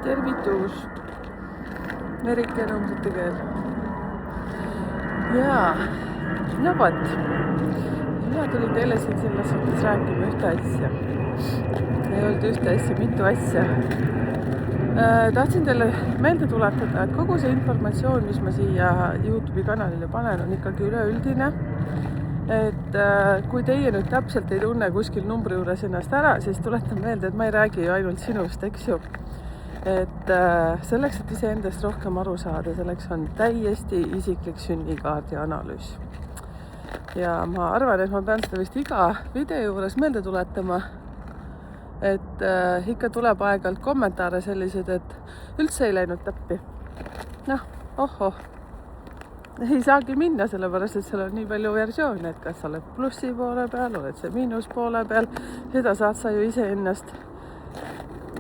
tervitus. Erike rõõmsate keel. Jaa, no vot. Mina tulin teile siin selles suhtes rääkima ühte asja. Ei olnud ühte asja, mitu asja. Tahtsin teile meelde tuletada, et kogu see informatsioon, mis ma siia YouTube'i kanalile panen, on ikkagi üleüldine. Et kui teie nüüd täpselt ei tunne kuskil numbri juures ennast ära, siis tuletan meelde, et ma ei räägi ju ainult sinust, eks ju. Et selleks, et iseendast rohkem aru saada, selleks on täiesti isiklik sünnikaardi analüüs. Ja ma arvan, et ma pean seda vist iga video juures meelde tuletama, et ikka tuleb aeg-ajalt kommentaare sellised, et üldse ei läinud täppi. Noh, ohoh. Ei saagi minna, sellepärast, et seal on nii palju versioone, et kas sa oled plussi poole peal, oled see miinus poole peal, seda saad sa ju iseennast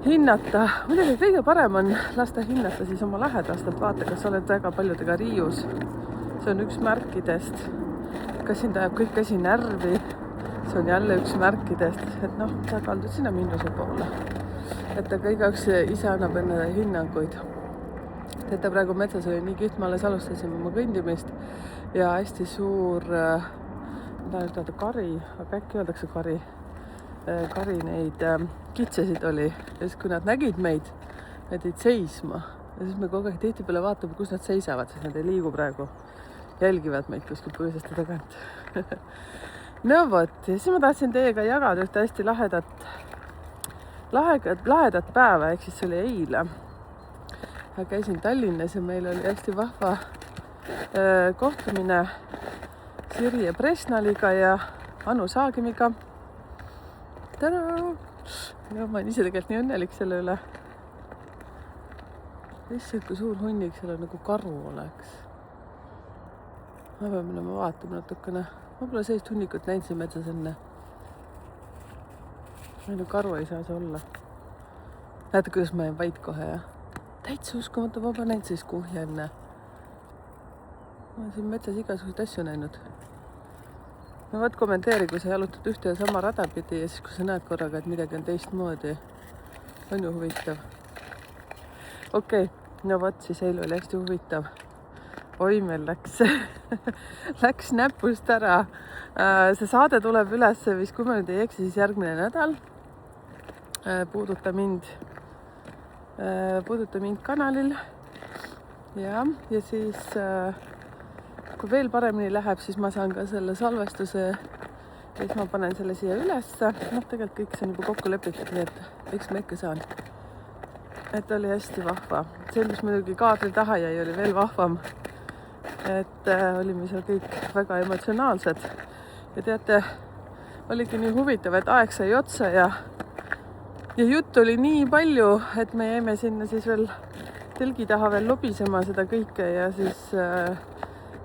hinnata. Muidugi kõige parem on lasta hinnata siis oma lähedastelt, vaata, kas sa oled väga paljudega riius. See on üks märkidest. Kas sind ajab kõik asi närvi, see on jälle üks märkidest, et noh, sa kaldud sinna miinuse poole. Et ta igaüks ise annab enne hinnanguid. Teate, praegu metsas oli nii kihvt, ma alles alustasime oma kõndimist ja hästi suur, ma tahan ütelda kari, aga äkki öeldakse kari neid kitsesid oli. Ja siis, kui nad nägid meid, nad jäid seisma. Ja siis me kogu aeg tihtipeale vaatame, kus nad seisavad, sest nad ei liigu praegu. Jälgivad meid kuskil põõsaste tagant. No vot, ja siis ma tahtsin teiega jagada ühte hästi lahedat päeva, ehk siis see oli eile. Ma käisin Tallinnas ja meil oli hästi vahva kohtumine Sirje Presnaliga ja Anu Saagimiga. Tada! Ja ma olen ise tegelikult nii õnnelik selle üle. Issand, kui suur hunnik seal on, nagu karu oleks. Ma pean minema vaatama natukene. Ma pole sellist hunnikut näinud siin metsas enne. No karu ei saa see olla. Näete, kuidas ma jäin vait kohe, jah? Täitsa uskumata, ma pole näinud sellist kuhja enne. Ma olen siin metsas igasuguseid asju näinud. No võt kommenteeri, kui sa jalutad ühte ja sama rada pidi ja siis kui sa näed korraga, et midagi on teistmoodi. On ju huvitav. Okei, no võt, siis eile oli hästi huvitav. Oi, meil läks näpust ära. See saade tuleb üles vist, kui ma nüüd ei eksi, siis järgmine nädal. Puuduta mind kanalil. Ja siis kui veel paremini läheb, siis ma saan ka selle salvestuse ja siis ma panen selle siia ülesse. Noh, tegelikult kõik see on juba kokku lepitud, nii et eks ma ikka saan. Et oli hästi vahva. See, mis muidugi kaadri taha jäi, oli veel vahvam. Et olime seal kõik väga emotsionaalsed. Ja teate, oligi nii huvitav, et aeg sai otsa ja jutt oli nii palju, et me jäime sinna siis veel telgi taha veel lobisema seda kõike ja siis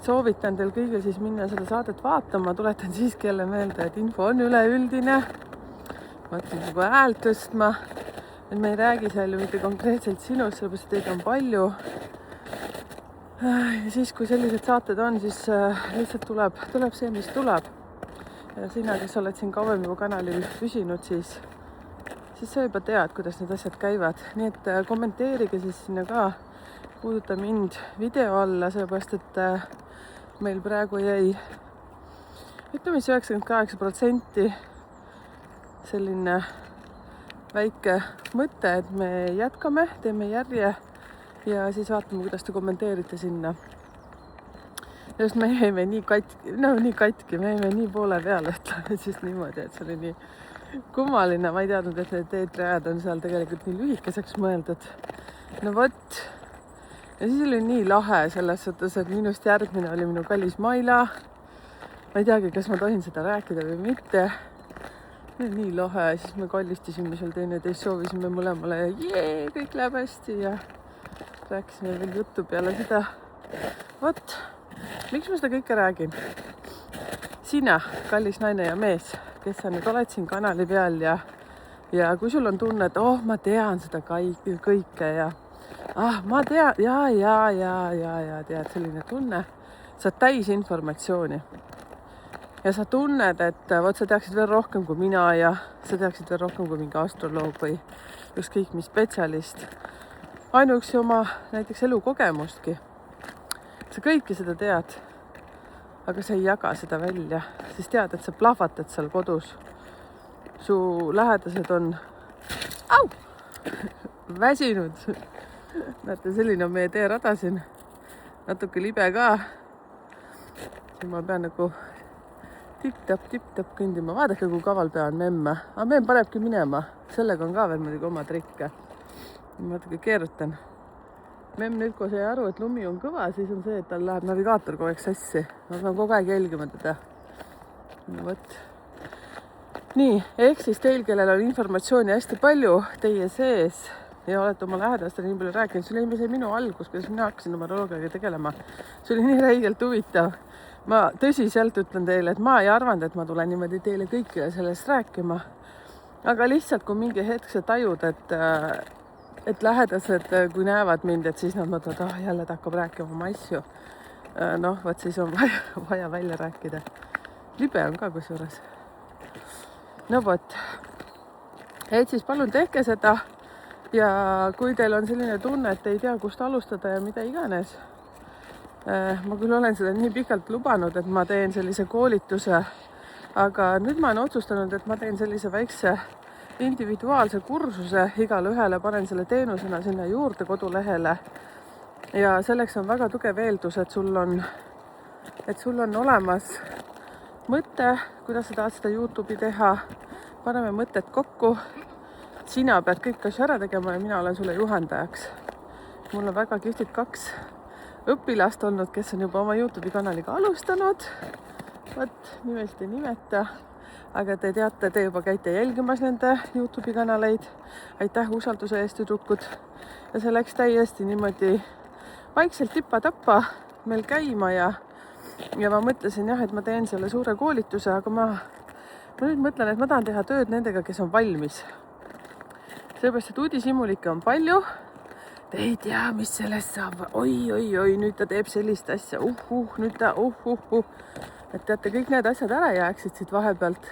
soovitan teil kõigil siis minna seda saadet vaatama. Tuletan siiski jälle meelde, et info on üleüldine. Ma hakkasin juba häält tõstma, et me ei räägi seal ju mitte konkreetselt sinust, sellepärast teid on palju. Ja siis, kui sellised saated on, siis lihtsalt tuleb see, mis tuleb. Ja sina, kes oled siin kauem juba kanalil püsinud, siis sa juba tead, kuidas need asjad käivad. Nii et kommenteerige siis sinna ka, puuduta mind video alla, sellepärast, et meil praegu jäi, ütleme 98% selline väike mõte, et me jätkame, teeme järje ja siis vaatame, kuidas te kommenteerite sinna. Just me jäime nii katki, me jäime nii poole peale, ütleme siis niimoodi, et see oli nii kummaline. Ma ei teadnud, et need eetriajad on seal tegelikult nii lühikeseks mõeldud. No vot. Ja siis oli nii lahe selles suhtes, et minust järgmine oli minu kallis Maila. Ma ei teagi, kas ma tohin seda rääkida või mitte. Nii lahe. Siis me kallistasime seal teineteist, soovisime mõlemale ja kõik läheb hästi ja rääkisime veel juttu peale seda. Vot, miks ma seda kõike räägin? Sina, kallis naine ja mees, kes sa nüüd oled siin kanali peal ja kui sul on tunne, et ma tean seda kõike ja ma tean, ja tead, selline tunne, sa oled täis informatsiooni ja sa tunned, et vot sa teaksid veel rohkem kui mina ja sa teaksid veel rohkem kui mingi astroloog või ükskõik mis spetsialist. ainuüksi oma näiteks elukogemustki. Sa kõike seda tead, aga sa ei jaga seda välja, siis tead, et sa plahvatad seal kodus. Su lähedased on väsinud. Näete, selline on meie teerada siin. Natuke libe ka. Siin ma pean nagu tipp-tapp kõndima. Vaadake, kui kaval pea on memme. Aga memm panebki minema. Sellega on ka veel muidugi oma trikke. Ma natuke keerutan. Memm nüüd, kui sai aru, et lumi on kõva, siis on see, et tal läheb navigaator kogu aeg sassi. Ma pean kogu aeg jälgima teda. No võt. Nii, ehk siis teil, kellel on informatsiooni hästi palju teie sees ja olete oma lähedastele nii palju rääkinud, see oli minu algus, kuidas mina hakkasin numeroloogiaga tegelema. See oli nii räigelt huvitav. Ma tõsiselt ütlen teile, et ma ei arvanud, et ma tulen niimoodi teile kõikile sellest rääkima. Aga lihtsalt, kui mingi hetk sa tajud, et lähedased, kui näevad mind, et siis nad mõtlevad, jälle ta hakkab rääkima oma asju. Noh, võt siis on vaja välja rääkida. Libe on ka kusjuures. No võt. Et siis palun tehke seda. Ja kui teil on selline tunne, et ei tea, kust alustada ja mida iganes, ma küll olen seda nii pikalt lubanud, et ma teen sellise koolituse, aga nüüd ma olen otsustanud, et ma teen sellise väikse individuaalse kursuse, igale ühele panen selle teenusena sinna juurde kodulehele ja selleks on väga tugev eeldus, et sul on olemas mõte, kuidas sa tahad seda YouTube'i teha, paneme mõtted kokku. Sina pead kõik asju ära tegema ja mina olen sulle juhendajaks. Mul on väga kihvtid 2 õpilast olnud, kes on juba oma YouTube'i kanaliga alustanud. Võt, nimelt ei nimeta, aga te teate, te juba käite jälgimas nende YouTube'i kanaleid. Aitäh usalduse eest, tüdrukud. Ja see läks täiesti niimoodi vaikselt tippa-tappa meil käima ja ma mõtlesin jah, et ma teen selle suure koolituse, aga ma nüüd mõtlen, et ma tahan teha tööd nendega, kes on valmis. Sellepärast, et uudishimulikke on palju. Te ei tea, mis sellest saab. Oi, nüüd ta teeb sellist asja. Nüüd ta, Et teate, kõik need asjad ära jääksid siit vahepealt.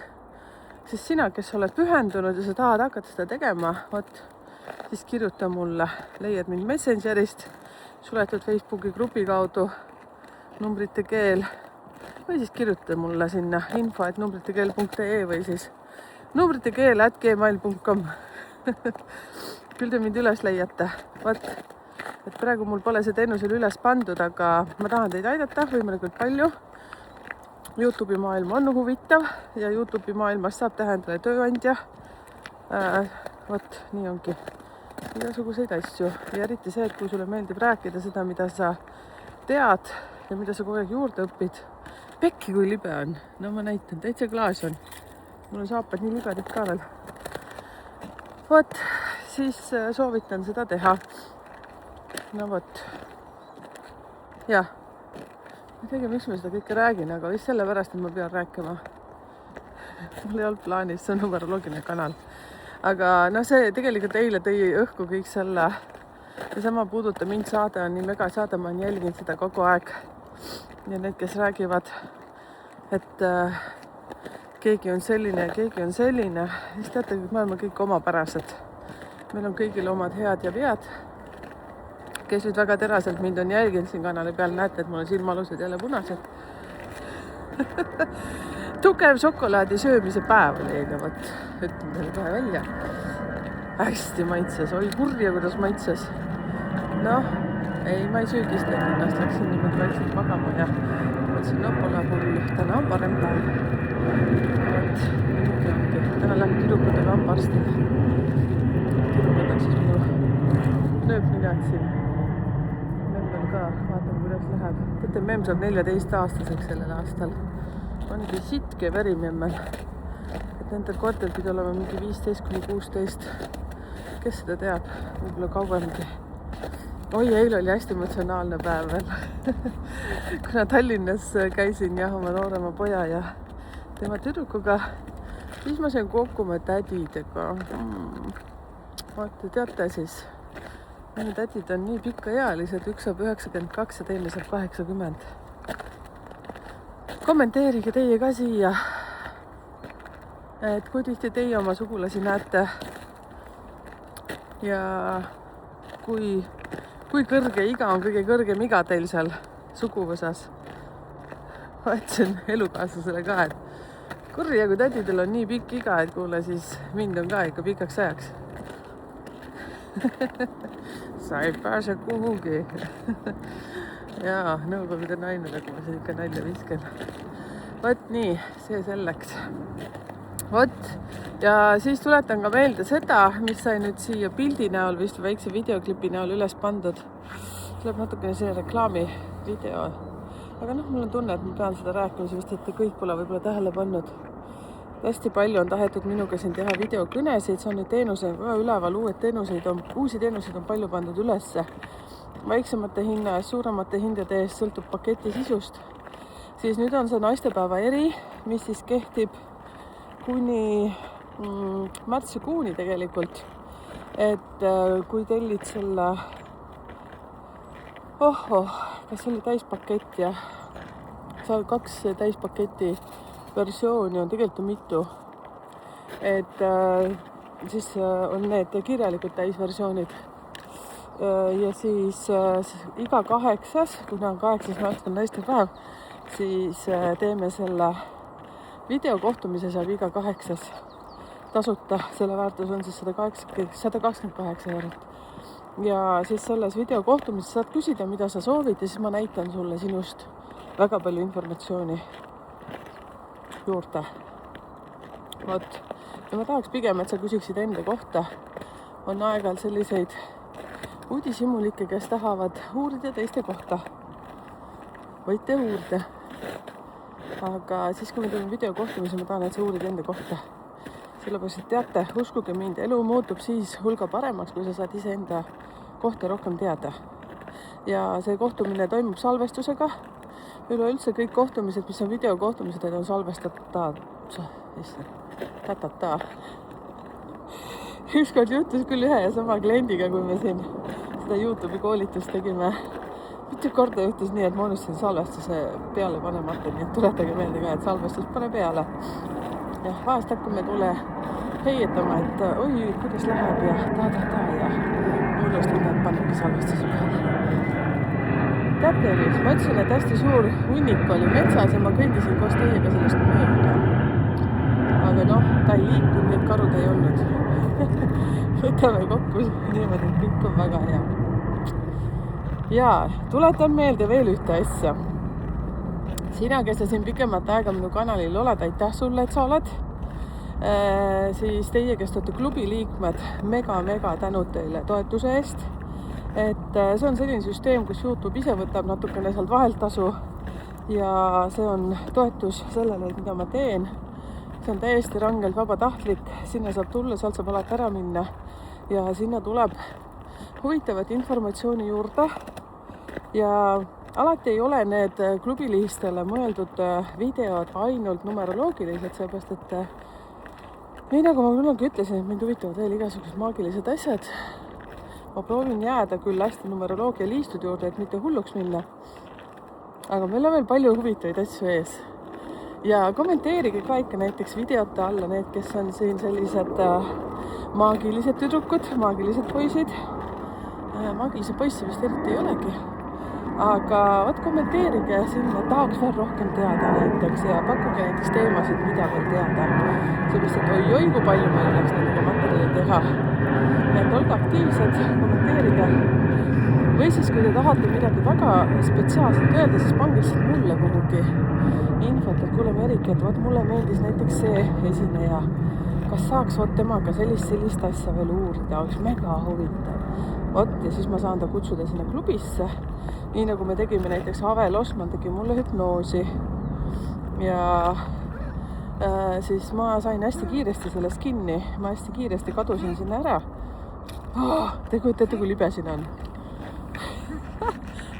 Siis sina, kes oled pühendunud ja sa tahad hakata seda tegema, siis kirjuta mulle. Leiad mind Messengerist, suletud Facebooki grupi kaudu, numbrite keel. Või siis kirjuta mulle sinna info@numbritekeel.ee või siis numbritekeel@gmail.com. Küll te mind üles leiate. Et praegu mul pole see teenusel üles pandud, aga ma tahan teid aidata võimalikult palju. YouTube'i maailm on huvitav ja YouTube'i maailmas saab teha endale tööandja. Nii ongi. Igasuguseid asju. Ja eriti see, et kui sulle meeldib rääkida seda, mida sa tead ja mida sa kogu aeg juurde õpid. Pekki, kui libe on. No ma näitan, täitsa klaas on. Mul on saapad nii libedad ka veel. Siis soovitan seda teha. No jah. Ma ei tegi, miks ma seda kõike räägin, aga vist sellepärast, et ma pean rääkima. Mul ei olnud plaanis, see on numeroloogiline kanal. Aga see tegelikult eile tõi õhku kõik selle. Ja sama puuduta mind saade on nii mega saade, ma olen jälginud seda kogu aeg. Ja need, kes räägivad, et keegi on selline ja keegi on selline, siis teate, et me oleme kõik omapärased. Meil on kõigil omad head ja vead. Kes nüüd väga teraselt mind on jälginud siin kanali peal, näete, et mul on silmalused jälle punased. Tugev šokolaadi söömise päev oli eile, ütlen teile kohe välja. Hästi maitses, oi kurja, kuidas maitses. Ei, ma ei süüdista ennast, läksin niimoodi vaikselt magama ja mõtlesin, pole hull, täna on parem päev. Täna läheb tüdrukutega hambaarstile. Tüdrukud on siis minu nööpninad siin. Memmel ka, vaatame, kuidas läheb. Teate, memm saab 14-aastaseks sellel aastal. Ongi sitke veri memmel. Et nendel koortel pidi olema mingi 15-16. Kes seda teab? Võib-olla kauemgi. Oi, eile oli hästi emotsionaalne päev veel. Kuna Tallinnas käisin oma noorema poja ja tema tüdrukuga, siis ma sain kokku oma tädidega. Teate siis, minu tädid on nii pikaealised, üks saab 92 ja teine saab 80. Kommenteerige teie ka siia, et kui tihti teie oma sugulasi näete ja kui kõrge iga on kõige kõrgem iga teil seal suguvõsas. Ma ütlesin elukaaslasele ka, et kurja, kui tädidel on nii pikk iga, et kuule, siis mind on ka ikka pikaks ajaks. Sa ei pääse kuhugi. Jaa, nõukogude naine, nagu ma siin ikka nalja visken. Võt nii, see selleks. Võt, ja siis tuletan ka meelde seda, mis sai nüüd siia pildi näol vist väikse videoklipi näol üles pandud. Tuleb natukene see reklaamivideo. Aga mul on tunne, et ma pean seda rääkima, sest et kõik pole võib-olla tähele pannud. Hästi palju on tahetud minuga siin teha videokõnesid, see on nüüd teenused väga üleval, uusi teenuseid on palju pandud ülesse. Väiksemate hinna ja suuremate hindade eest sõltub paketi sisust. Siis nüüd on see naistepäeva eri, mis siis kehtib kuni märtsikuuni tegelikult. Et kui tellid selle kas see oli täispakett ja seal 2 täispaketi versiooni on tegelikult mitu. Et siis on need kirjalikud täisversioonid. Ja siis iga 8, kuna on 8. märts on naistepäev, siis teeme selle videokohtumise saab iga 8 tasuta. Selle väärtus on siis 128 eurot. Ja siis selles videokohtumises saad küsida, mida sa soovid ja siis ma näitan sulle sinust väga palju informatsiooni juurde. Vot. Ja ma tahaks pigem, et sa küsiksid enda kohta. On aeg-ajalt selliseid uudishimulikke, kes tahavad uurida teiste kohta. Võite uurida. Aga siis, kui me teeme videokohtumise, ma tahan, et sa uurid enda kohta. Sellepärast, et teate, uskuge mind, elu muutub siis hulga paremaks, kui sa saad ise enda kohta rohkem teada. Ja see kohtumine toimub salvestusega. Üleüldse kõik kohtumised, mis on videokohtumised, on salvestatud. Ükskord juhtus küll ühe ja sama kliendiga, kui me siin seda YouTube'i koolitust tegime. Mitu korda juhtus nii, et ma unustasin salvestuse peale panemata, nii et tuletage meelde ka, et salvestus pane peale. Ja vahest hakkame tule heietama, et oi, kuidas läheb ja ta ja unustan, et pannagi salvestuse peale. Teate nüüd, ma ütlesin, et hästi suur hunnik oli metsas ja ma kõndisin koos teiega sellest mööda. Aga ta ei liikunud, need karud ei olnud. Võtame kokku niimoodi, et kõik on väga hea. Ja tuletan meelde veel ühte asja. Sina, kes sa siin pikemat aega minu kanalil oled, aitäh sulle, et sa oled. Siis teie, kes olete klubi liikmed, mega tänud teile toetuse eest. Et see on selline süsteem, kus YouTube ise võtab natukene sealt vahelt tasu ja see on toetus sellele, mida ma teen. See on täiesti rangelt vabatahtlik, sinna saab tulla, sealt saab alati ära minna ja sinna tuleb huvitavat informatsiooni juurde ja alati ei ole need klubilihistele mõeldud videod ainult numeroloogilised, seepärast, et nii nagu ma kunagi ütlesin, et mind huvitavad veel igasugused maagilised asjad. Ma proovin jääda küll hästi numeroloogia liistud juurde, et mitte hulluks minna. Aga meil on veel palju huvitavaid asju ees. Ja kommenteerige ka ikka näiteks videote alla need, kes on siin sellised maagilised tüdrukud, maagilised poisid. Maagilise poisse vist eriti ei olegi. Aga kommenteerige sinna, tahaks veel rohkem teada näiteks ja pakkuge näiteks teemasid, mida veel teada. Seepärast, et oi, kui palju meil oleks nendega materjali teha. Et olge aktiivsed, kommenteerige. Või siis, kui te tahate midagi väga spetsiaalselt öelda, siis pange lihtsalt mulle kuhugi infot, et kuule Merike, et mulle meeldis näiteks see esineja. Kas saaks temaga sellist asja veel uurida, oleks mega huvitav. Ja siis ma saan ta kutsuda sinna klubisse. Nii nagu me tegime näiteks Avel Osman tegi mulle hüpnoosi. Ja siis ma sain hästi kiiresti sellest kinni. Ma hästi kiiresti kadusin sinna ära. Te kujutate, kui libe siin on.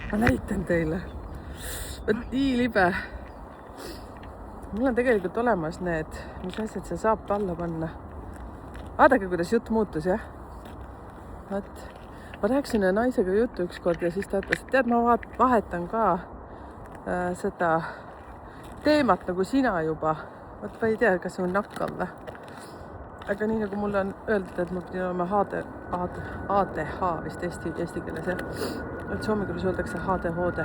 Ma näitan teile. Võt nii libe. Mul on tegelikult olemas need, mis asjad see saab alla panna. Vaadake, kuidas jutt muutus, jah? Võt. Ma rääksin ühe naisega juttu ükskord ja siis ta ütles, et tead, ma vahetan ka seda teemat nagu sina juba. Võt, ma ei tea, kas see on nakkav või. aga nii nagu mulle on öeldud, et mul pidi olema ADH vist eesti keeles, jah. Et soome keeles öeldakse HDHD.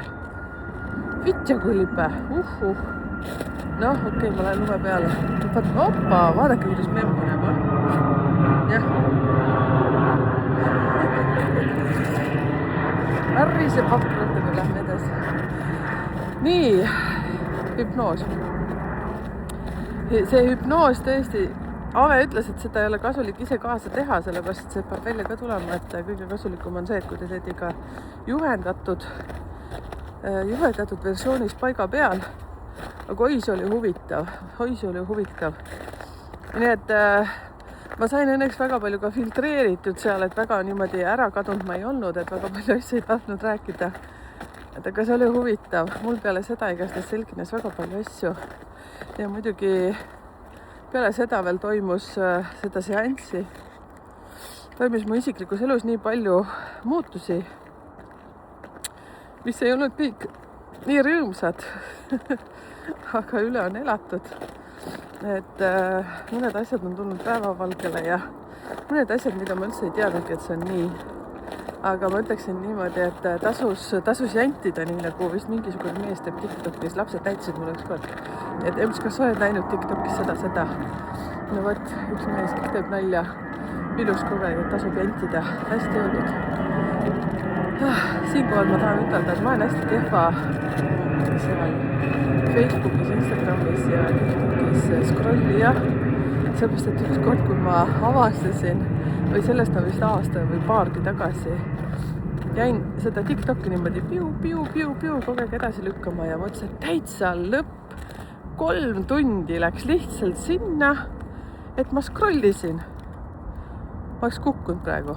Vitja kui lipe, Noh, okei, ma lähen lume peale. Hoppa, vaadake, kuidas memm paneb, jah. Arriseb hapratega, lähme edasi. Nii, hüpnoos. See hüpnoos tõesti, Ave ütles, et seda ei ole kasulik ise kaasa teha, sellepärast et see peab välja ka tulema, et kõige kasulikum on see, et kui te teete ikka juhendatud versioonis paiga peal. Aga oi, see oli huvitav. Nii et ma sain õnneks väga palju ka filtreeritud seal, et väga niimoodi ära kadunud ma ei olnud, et väga palju asju ei tahtnud rääkida. Et aga see oli huvitav. Mul peale seda igatahes selgines väga palju asju. Ja muidugi peale seda veel toimus seda seanssi. Toimus mu isiklikus elus nii palju muutusi, mis ei olnud kõik nii rõõmsad, aga üle on elatud. Et mõned asjad on tulnud päevavalgele ja mõned asjad, mida ma üldse ei teadnudki, et see on nii. Aga ma ütleksin niimoodi, et tasus jantida, nii nagu vist mingisugune mees teeb TikTokis. Lapsed näitasid mulle ükskord, et kas sa oled näinud TikTokis seda. No võt, üks mees, kes teeb nalja. Ilus kogeid, et tasub jantida. Hästi öeldud. Siinkohal ma tahan ütelda, et ma olen hästi kehva seal Facebookis, Instagramis ja TikTokis scrollija. Seepärast, et ükskord, kui ma avastasin, või sellest on vist aasta või paargi tagasi, jäin seda TikToki niimoodi piu kogu aeg edasi lükkama ja mõtlesin, et täitsa lõpp. 3 tundi läks lihtsalt sinna, et ma scrollisin. Ma oleks kukkunud praegu.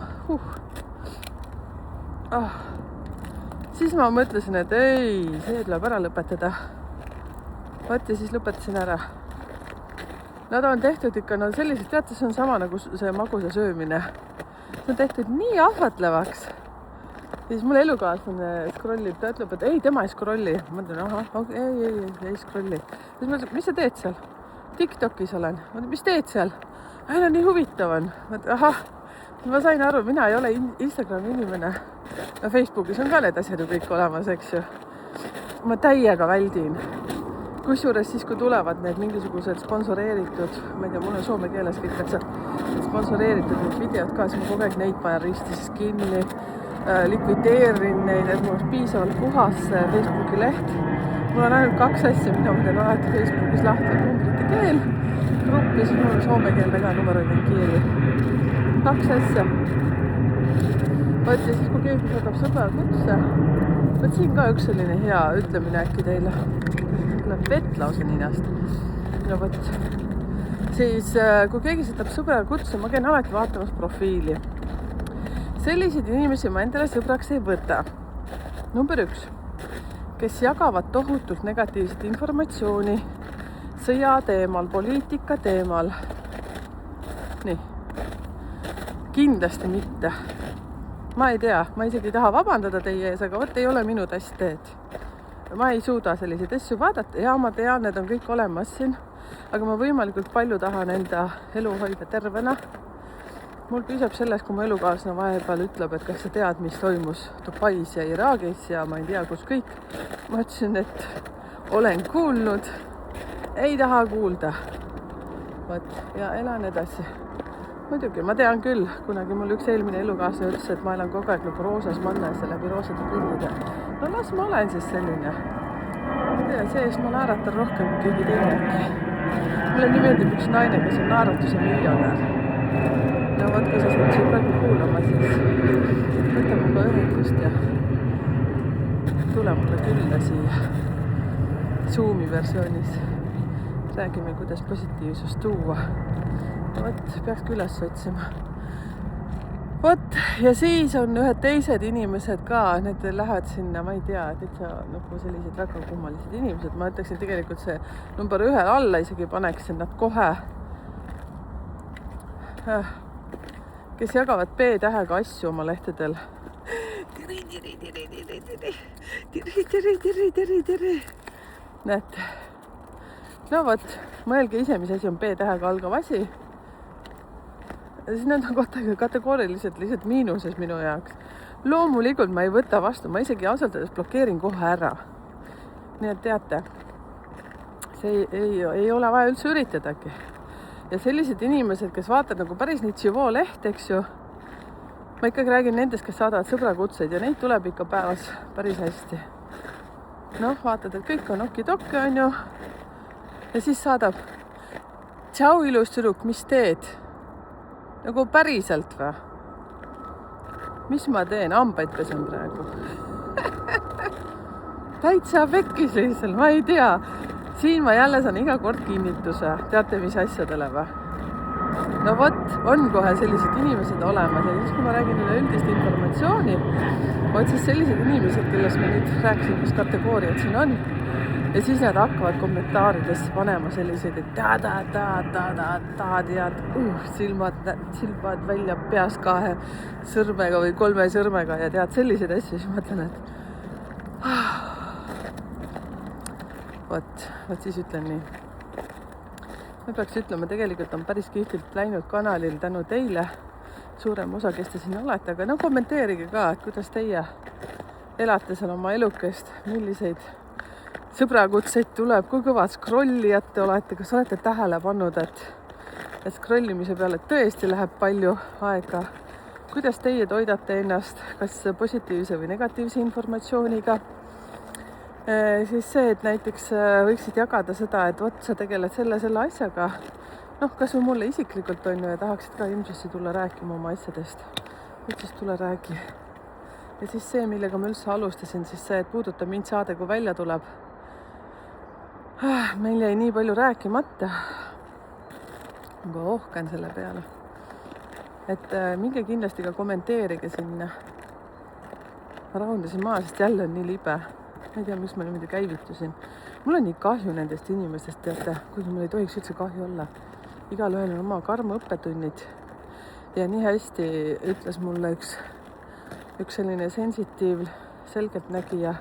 Siis ma mõtlesin, et ei, see tuleb ära lõpetada. Võt ja siis lõpetasin ära. Nad on tehtud ikka, sellised, teate, see on sama nagu see magusa söömine. See on tehtud nii ahvatlevaks. Siis mul elukaaslane scrollib, ta ütleb, et ei, tema ei scrolli. Ma mõtlen, ei scrolli. Siis ma ütlen, mis sa teed seal? TikTokis olen. Mis teed seal? Aina nii huvitav on. Ma sain aru, mina ei ole Instagrami inimene. Facebookis on ka need asjad ju kõik olemas, eks ju. Ma täiega väldin. Kusjuures siis, kui tulevad need mingisugused sponsoreeritud, ma ei tea, mul on soome keeles kõik need sponsoreeritud need videod ka, siis ma kogu aeg neid panen ristis kinni, likvideerin neid, et mul on piisavalt puhas Facebooki leht. Mul on ainult 2 asja, mida ma teen alati Facebookis lahti, numbrite keel, grupp ja siis mul on soome keelde ka numeroiden kieli. 2 asja. Võt ja siis, kui keegi saadab sõber kutse, võt siin ka üks selline hea ütlemine äkki teile. Tuleb vett lausa ninast. Ja võt. Siis, kui keegi saadab sõber kutse, ma käin alati vaatamas profiili. Selliseid inimesi ma endale sõbraks ei võta. Number 1. Kes jagavad tohutult negatiivset informatsiooni sõja teemal, poliitika teemal. Nii. Kindlasti mitte. Ma ei tea, ma isegi ei taha vabandada teie ees, aga võt ei ole minu tass teed. Ma ei suuda selliseid asju vaadata ja ma tean, need on kõik olemas siin, aga ma võimalikult palju tahan enda elu hoida tervena. Mul piisab sellest, kui mu elukaaslane vahepeal ütleb, et kas sa tead, mis toimus Dubais ja Iraagis ja ma ei tea, kus kõik. Ma ütlesin, et olen kuulnud, ei taha kuulda. Võt, ja elan edasi. Muidugi, ma tean küll, kunagi mul üks eelmine elukaaslane ütles, et ma elan kogu aeg nagu roosas mannes ja läbi roosade prillide. No las ma olen siis selline. Ma tea, see-eest ma naeratan rohkem kui keegi teine. Mulle nii meeldib üks naine, kes on naeratuse miljonär. No võt, kui sa saad siin praegu kuulama, siis võta mulle ühendust ja tule mulle külla siia Zoomi versioonis. Räägime, kuidas positiivsust tuua. Võt, peaks külas otsima. Võt, ja siis on ühed teised inimesed ka, need lähevad sinna, ma ei tea, täitsa nagu sellised väga kummalised inimesed. Ma ütleksin, tegelikult see number 1 alla isegi paneksin nad kohe, kes jagavad B-tähega asju oma lehtedel. Tiri. Näete. No võt, mõelge ise, mis asi on B-tähega algav asi. siis need on kategooriliselt lihtsalt miinuses minu jaoks. Loomulikult ma ei võta vastu, ma isegi ausalt öeldes blokeerin kohe ära. Nii et teate, see ei ole vaja üldse üritadagi. Ja sellised inimesed, kes vaatavad nagu päris Nitšivoo leht, eks ju, ma ikkagi räägin nendest, kes saadavad sõbrakutseid ja neid tuleb ikka päevas päris hästi. Noh, vaatad, et kõik on okidoki, on ju. Ja siis saadab, tšau ilus tüdruk, mis teed? Nagu päriselt või? Mis ma teen? Hambaid pesen praegu. Täitsa pekkis lihtsalt, ma ei tea. Siin ma jälle saan iga kord kinnituse. Teate, mis asjadele või? No vot, on kohe sellised inimesed olemas ja siis, kui ma räägin üleüldist informatsiooni, siis sellised inimesed, kellest me nüüd rääkisime, mis kategooriad siin on, ja siis nad hakkavad kommentaaridesse panema selliseid, et tead, silmad välja peas 2 sõrmega või 3 sõrmega ja tead selliseid asju, siis ma ütlen, et vot siis ütlen nii. Ma peaks ütlema, tegelikult on päris kihvlilt läinud kanalil tänu teile, suurem osa, kes te siin olete, aga no kommenteerige ka, et kuidas teie elate seal oma elukest, milliseid sõbrakutseid tuleb, kui kõvad scrollijad te olete, kas olete tähele pannud, et scrollimise peale tõesti läheb palju aega, kuidas teie toidate ennast, kas positiivse või negatiivse informatsiooniga. Siis see, et näiteks võiksid jagada seda, et vot sa tegeled selle asjaga, noh, kas või mulle isiklikult on ju ja tahaksid ka ilmselt tulla rääkima oma asjadest, nüüd siis tule räägi. Ja siis see, millega ma üldse alustasin, siis see, et puuduta mind saade, kui välja tuleb. Meil jäi nii palju rääkimata, aga ohkan selle peale. Et minge kindlasti ka kommenteerige sinna. Ma rahundasin maha, sest jälle on nii libe. Ma ei tea, miks ma niimoodi käivitusin. Mul on nii kahju nendest inimestest, teate, kuigi mul ei tohiks üldse kahju olla. Igal ühel on oma karma õppetunnid. Ja nii hästi ütles mulle üks selline sensitiiv, selgeltnägija,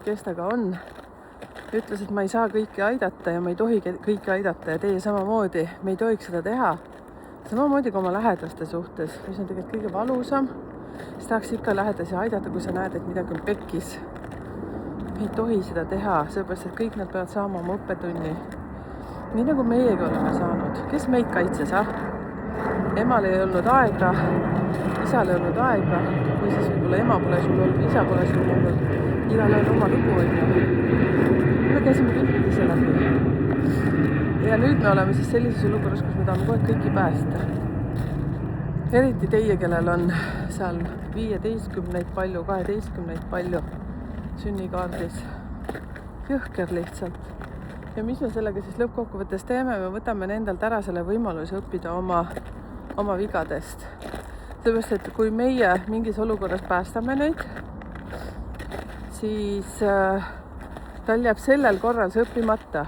kes ta ka on. Ütles, et ma ei saa kõiki aidata ja ma ei tohi kõiki aidata ja teie samamoodi. Me ei tohiks seda teha. Samamoodi kui oma lähedaste suhtes, mis on tegelikult kõige valusam. Siis tahaks ikka lähedasi aidata, kui sa näed, et midagi on pekkis. Me ei tohi seda teha, sellepärast, et kõik nad peavad saama oma õppetunni. Nii nagu meiegi oleme saanud. Kes meid kaitses, Emal ei olnud aega, isal ei olnud aega, või siis võib-olla ema pole sul olnud, isa pole sul olnud. Igal on oma lugu olnud. Me käisime kõik ise läbi. Ja nüüd me oleme siis sellises olukorras, kus me tahame kohe kõiki päästa. Eriti teie, kellel on seal 15 palju, 12 palju sünnikaardis. Jõhker lihtsalt. Ja mis me sellega siis lõppkokkuvõttes teeme? Me võtame nendelt ära selle võimaluse õppida oma vigadest. Sellepärast, et kui meie mingis olukorras päästame neid, siis tal jääb sellel korral see õppimata.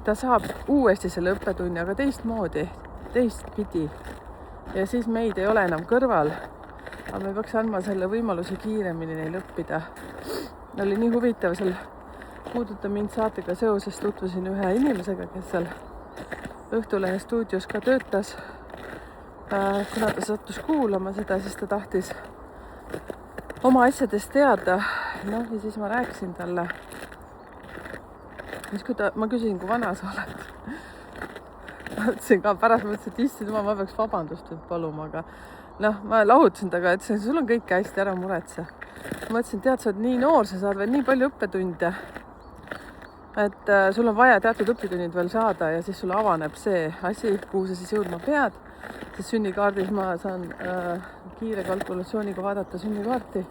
Ta saab uuesti selle õppetunni, aga teistmoodi, teistpidi. Ja siis meid ei ole enam kõrval, aga me peaks andma selle võimaluse kiiremini neil õppida. Oli nii huvitav seal puuduta mind saatega seoses, tutvusin ühe inimesega, kes seal Õhtulehe stuudios ka töötas. Kuna ta sattus kuulama seda, siis ta tahtis oma asjadest teada. No, ja siis ma rääkisin talle. Ma küsisin, kui vana sa oled. Mõtlesin ka pärast, et istud, ma peaks vabandust paluma, aga ma lahutasin taga, ütlesin, sul on kõik hästi, ära muretse. Mõtlesin, tead, sa oled nii noor, sa saad veel nii palju õppetunde, et sul on vaja teatud õppetunnid veel saada ja siis sul avaneb see asi, kuhu sa siis jõudma pead. Siis sünnikaardis ma saan kiire kalkulatsiooniga vaadata sünnikaarti.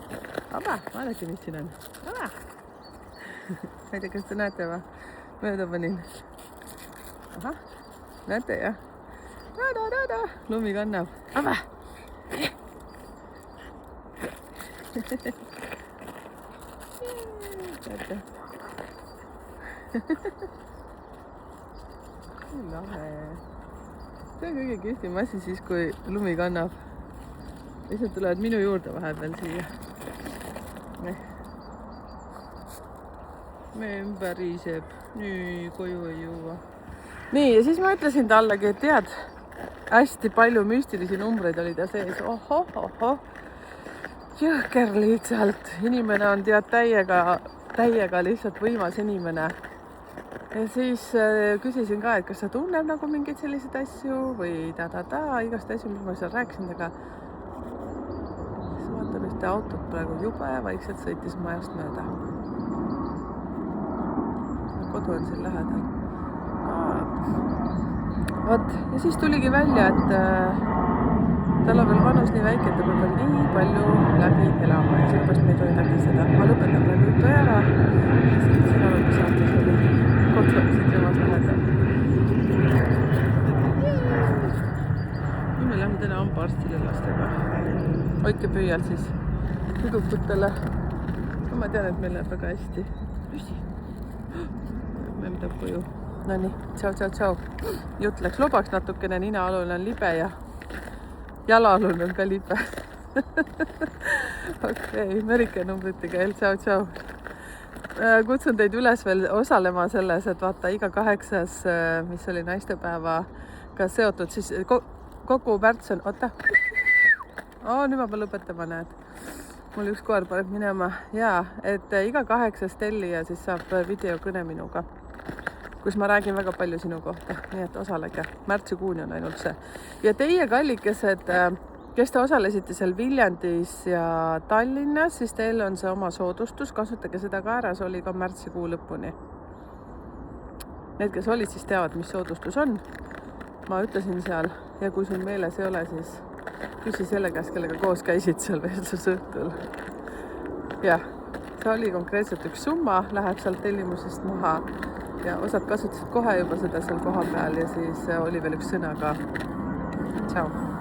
Aga, vaadake, mis siin on. Ma ei tea, kas te näete või? Mööda panin. Ahah, näete jah? Lumi kannab. Aga! Näete? Lahe. See on kõige kihvtim asi siis, kui lumi kannab. Lihtsalt tulevad minu juurde vahepeal siia. Me ümberiseb. Nii, koju ei jõua. Nii, ja siis ma ütlesin tallegi, et tead, hästi palju müstilisi numbreid oli ta sees, ohoh, jõhker lihtsalt, inimene on tead täiega lihtsalt võimas inimene. Ja siis küsisin ka, et kas sa tunneb nagu mingeid selliseid asju või igast asju, mis ma seal rääkisin, aga siis vaatan ühte autot praegu jube vaikselt sõitis majast mööda. Kodu on siin lähedal. Vot, ja siis tuligi välja, et tal on veel vanus nii väike, et ta peab veel nii palju läbi elama ja sellepärast me ei tohi takistada. Ma lõpetan praegu jutu ära. Siin oleme saates oli kodu siin samas lähedal. Nüüd me lähme täna hambaarstile lastega. Hoidke püüalt siis tüdrukutele. Ma tean, et meil läheb väga hästi. Püsi. Meil tuleb koju. Nonii, tšau. Jutt läks lobaks natukene, ninaalune on libe ja jalaalune on ka libe. Okei, Merike numbritega veel, tšau. Kutsun teid üles veel osalema selles, et vaata iga 8, mis oli naistepäevaga seotud, siis kogu märts on, oota. Nüüd ma pean lõpetama, näed. Mul üks koer paneb minema. Jaa, et iga 8 tellija siis saab videokõne minuga, kus ma räägin väga palju sinu kohta, nii et osalege. Märtsikuuni on ainult see. Ja teie kallikesed, kes te osalesite seal Viljandis ja Tallinnas, siis teil on see oma soodustus, kasutage seda ka ära, see oli ka märtsikuu lõpuni. Need, kes olid, siis teavad, mis soodustus on. Ma ütlesin seal ja kui sul meeles ei ole, siis küsi selle käest, kellega koos käisid seal vestlusõhtul. Jah, see oli konkreetselt üks summa, läheb sealt tellimusest maha ja osad kasutasid kohe juba seda seal koha peal ja siis oli veel üks sõna ka. Tšau!